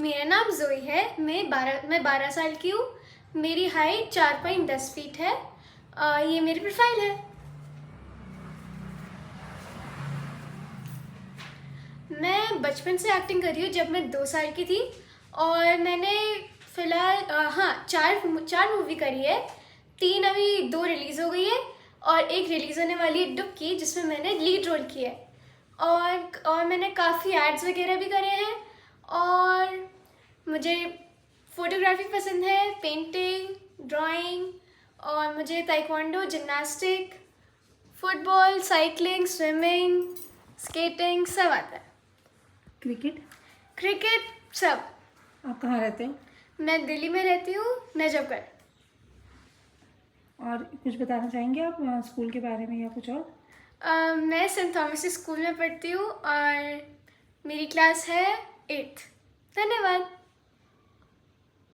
मेरा नाम ज़ोई है। मैं 12 साल की हूँ। मेरी हाइट 4.10 फीट है। ये मेरी प्रोफाइल है। मैं बचपन से एक्टिंग कर रही हूँ जब मैं 2 साल की थी, और मैंने फ़िलहाल चार मूवी करी है। 3 अभी 2 रिलीज़ हो गई है और एक रिलीज़ होने वाली है डुबकी, जिसमें मैंने लीड रोल किया है। और मैंने काफ़ी एड्स वगैरह भी करे हैं। और मुझे फ़ोटोग्राफी पसंद है, पेंटिंग, ड्राइंग, और मुझे taekwondo, gymnastic, football, cycling, swimming, skating सब आता है। क्रिकेट सब। आप कहाँ रहते हो? मैं दिल्ली में रहती हूँ, नजफगढ़। और कुछ बताना चाहेंगे आप स्कूल के बारे में या कुछ और? मैं सेंट थॉमस स्कूल में पढ़ती हूँ और मेरी क्लास है 8th। धन्यवाद।